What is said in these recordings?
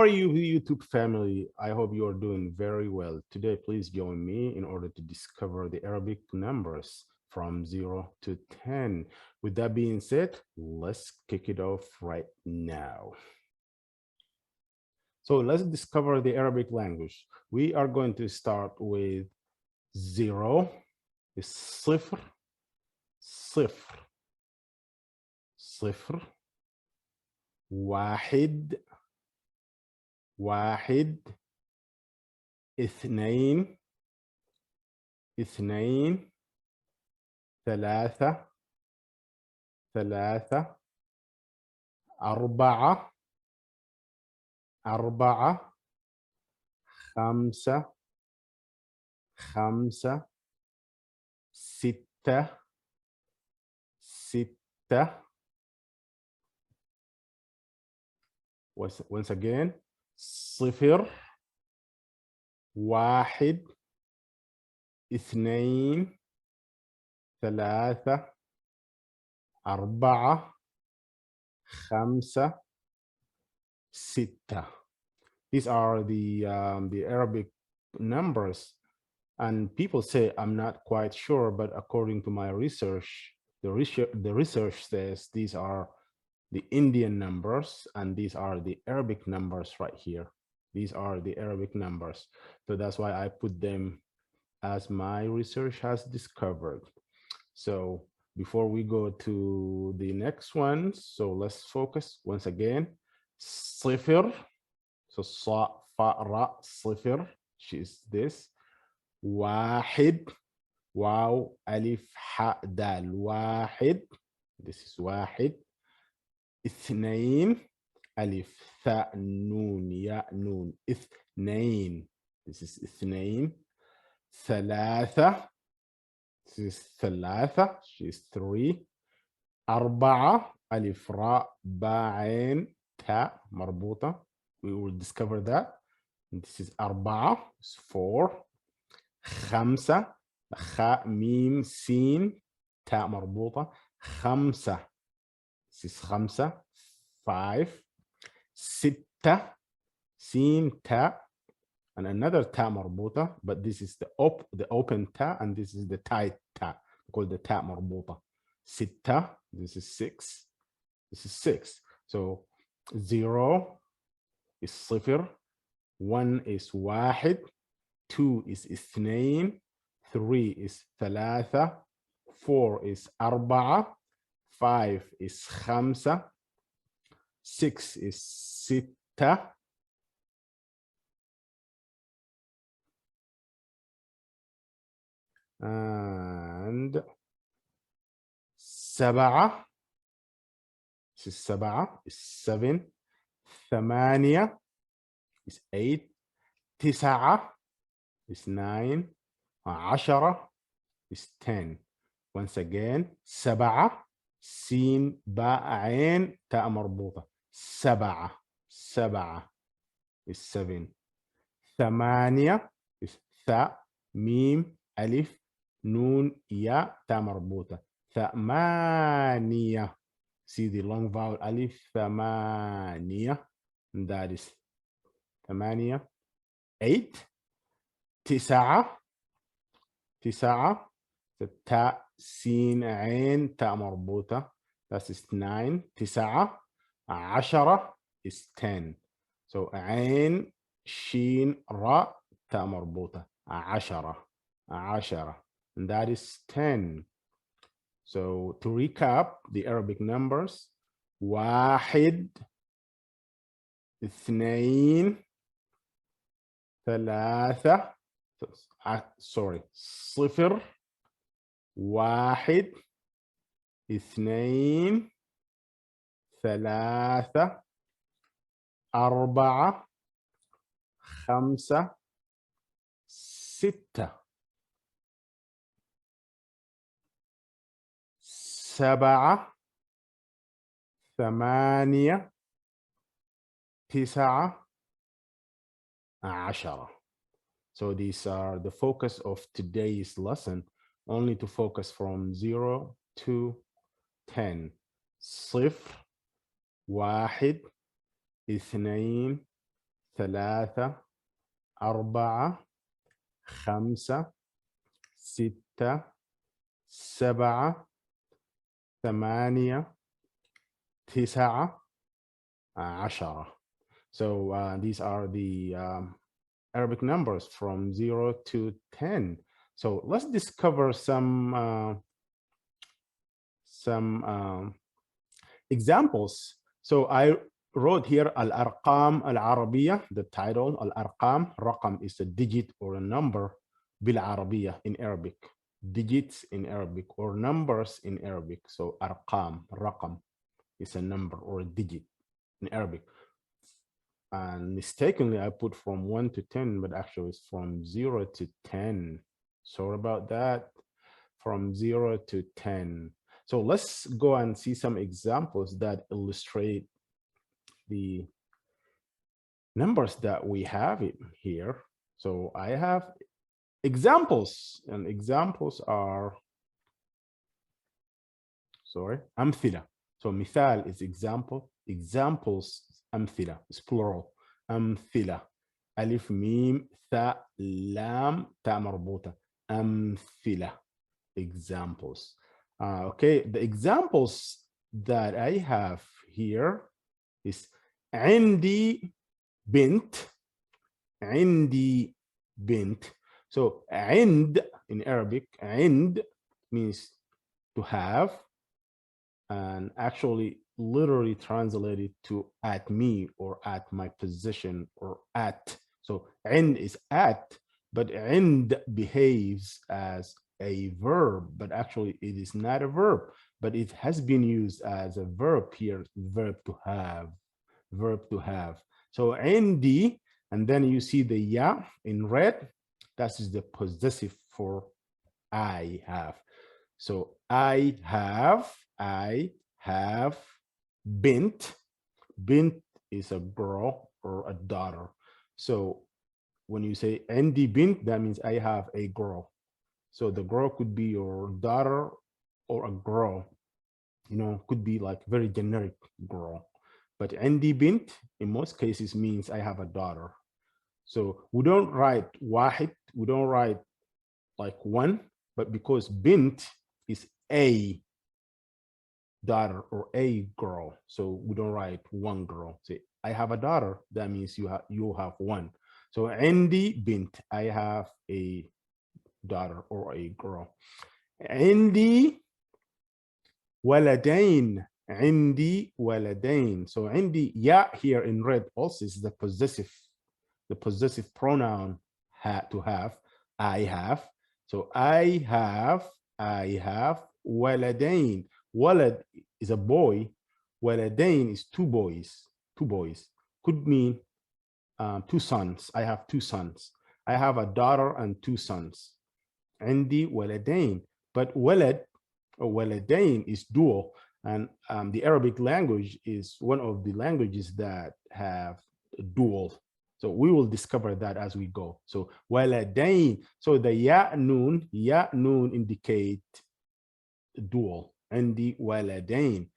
How are you, YouTube family? I hope you are doing very well. Today, please join me in order to discover the Arabic numbers from 0 to 10. With that being said, let's kick it off right now. So let's discover the Arabic language. We are going to start with 0, صفر, صفر, صفر, واحد, واحد, اثنين, اثنين, ثلاثة، ثلاثة، أربعة، أربعة، خمسة، خمسة، ستة، ستة. Once again, صفر، واحد، اثنين، ثلاثة، أربعة، خمسة، ستة. These are the Arabic numbers, and people say I'm not quite sure, but according to my research, the research says these are the Indian numbers and these are the Arabic numbers right here. These are the Arabic numbers. So that's why I put them as my research has discovered. So before we go to the next one, so let's focus once again. صفر. So صا فا را صفر. She's this. واحد. واو ألف حاء دال. واحد. This is واحد. اثنين. ألف ثاء نون ياء نون. اثنين. This is اثنين. ثلاثة. This is ثلاثة. She's three. أربعة. ألف راء باء عين تاء مربوطة. We will discover that. This is أربعة. It's four. خمسة. خاء ميم سين تاء مربوطة. خمسة. This is خمسة. Five. ستة. سين تاء and another ta marbuta, but this is the open ta and this is the tight ta, called the ta marbuta. Sitta, this is six. This is six. So 0 is صفر, 1 is واحد, 2 is اثنين, 3 is ثلاثة, 4 is أربعة, 5 is خمسة, 6 is ستة, and سبعة. This is سبعة is 7. ثمانية is 8. تسعة is 9. عشرة is 10. Once again, سبعة سين باء عين تاء مربوطة. سبعة. سبعة is 7. ثمانية is ثاء ميم ألف نون ياء تاء مربوطة. ثمانية. See the long vowel ألف. ثمانية. And that is ثمانية. 8. تسعة. تسعة. تاء سين عين تاء مربوطة. That is 9. تسعة. عشرة is 10. So عين شين راء تاء مربوطة. عشرة. عشرة. And that is 10. So to recap the Arabic numbers, واحد, اثنين, ثلاثة, sorry, صفر, واحد, اثنين, ثلاثة, أربعة, خمسة, ستة, سبعة, ثمانية, تسعة, عشرة. So these are the focus of today's lesson, only to focus from 0 to 10. صفر, واحد, اثنين, 3 4 5 6 7 8 9 10. So these are the Arabic numbers from 0 to 10. So let's discover some examples. So I wrote here الارقام العربية, the title. الارقام, رقم is a digit or a number, بالعربية in Arabic, digits in Arabic or numbers in Arabic. So أرقام, رقم is a number or a digit in Arabic. And mistakenly I put from 1 to 10, but actually it's from 0 to 10. Sorry about that. From 0 to 10. So let's go and see some examples that illustrate the numbers that we have here. So I have examples, and examples are, أمثلة. So مثال is example, examples أمثلة is plural. أمثلة, ألف ميم ثاء لام تاء مربوطة. أمثلة, examples. Okay, the examples that I have here is عندي بنت, عندي بنت. So عند in Arabic, عند means to have, and actually literally translated to at me or at my position or at. So عند is at, but عند behaves as a verb, but actually it is not a verb, but it has been used as a verb here, verb to have, verb to have. So عندي, and then you see the ya in red, that is the possessive for I have. So I have bint. Bint is a girl or a daughter. So when you say عندي bint, that means I have a girl. So the girl could be your daughter or a girl, you know, could be like very generic girl. But عندي bint in most cases means I have a daughter. So we don't write واحد, we don't write like one, but because bint is a daughter or a girl, so we don't write one girl. Say I have a daughter, that means you have one. So عندي bint, I have a daughter or a girl. عندي ولدين, عندي ولدين. So عندي ya here in red also is the possessive pronoun to have. I have. So I have ولدين. Walad is a boy. ولدين is two boys. Could mean two sons. I have two sons. I have a daughter and two sons. عندي ولدين. But walad or waladain is dual, and the Arabic language is one of the languages that have dual. So we will discover that as we go. So waladain. So the ya noon indicate dual. عندي ولدين.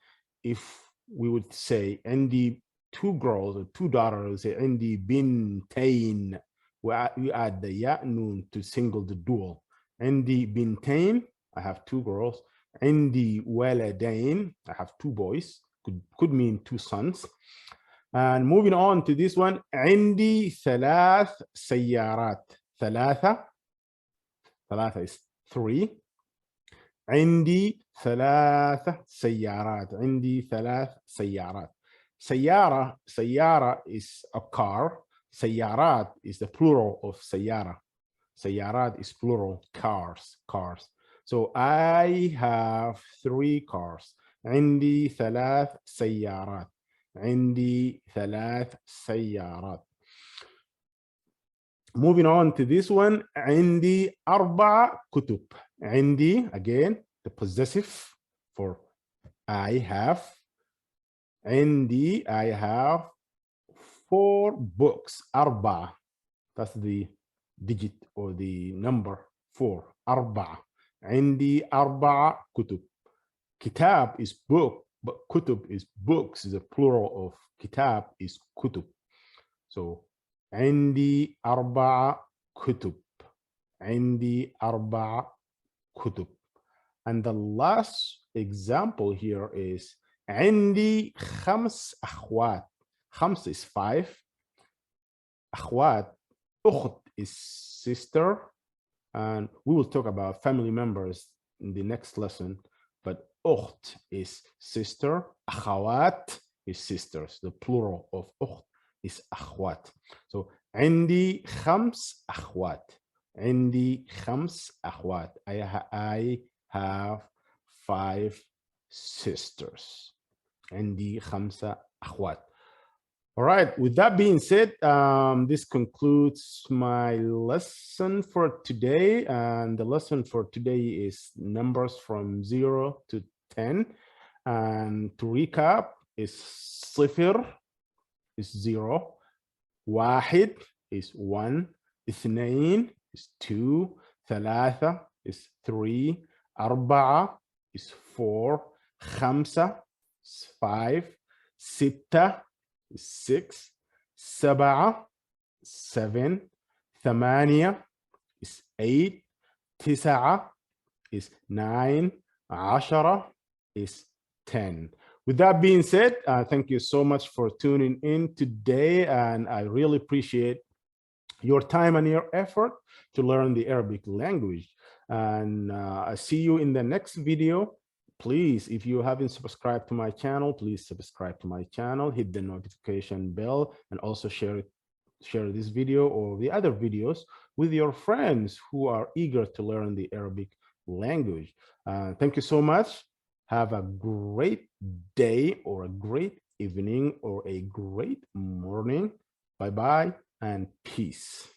If we would say عندي two girls or two daughters, say عندي بنتين. We add the ya noon to single the dual. عندي بنتين, I have two girls. عندي ولدين, I have two boys, could mean two sons. And moving on to this one, عندي ثلاث سيارات. ثلاثة is three. عندي ثلاث سيارات. عندي ثلاث سيارات. سيارة is a car. سيارات is the plural of سيارة. سيارات is plural, cars. So I have three cars. عندي ثلاث سيارات. عندي ثلاث سيارات. Moving on to this one, عندي أربع كتب. عندي, again, the possessive for I have. عندي, I have 4 books. أربعة. That's the digit or the number 4. أربعة. عندي أربع كتب. Kitab is book, but kutub is books. The plural of kitab is kutub. So عندي 4 كتب. عندي 4 كتب. And the last example here is عندي 5 أخوات. 5 is 5. أخوات. أخت is sister. And we will talk about family members in the next lesson. But أخت is sister. أخوات is sisters. The plural of أخت is أخوات. So عندي 5 أخوات. عندي 5 أخوات. I have 5 sisters. عندي 5 أخوات. All right, with that being said, this concludes my lesson for today. And the lesson for today is numbers from 0 to 10. And to recap, is صفر is 0, واحد is 1, اثنين is 2, ثلاثة is 3, أربعة is 4, خمسة is 5, ستة is 6, سبعة is 7, ثمانية is 8, تسعة is 9, عشرة is 10. With that being said, thank you so much for tuning in today, and I really appreciate your time and your effort to learn the Arabic language. And I see you in the next video. Please, if you haven't subscribed to my channel, please subscribe to my channel, hit the notification bell, and also share this video or the other videos with your friends who are eager to learn the Arabic language. Thank you so much. Have a great day or a great evening or a great morning. Bye-bye and peace.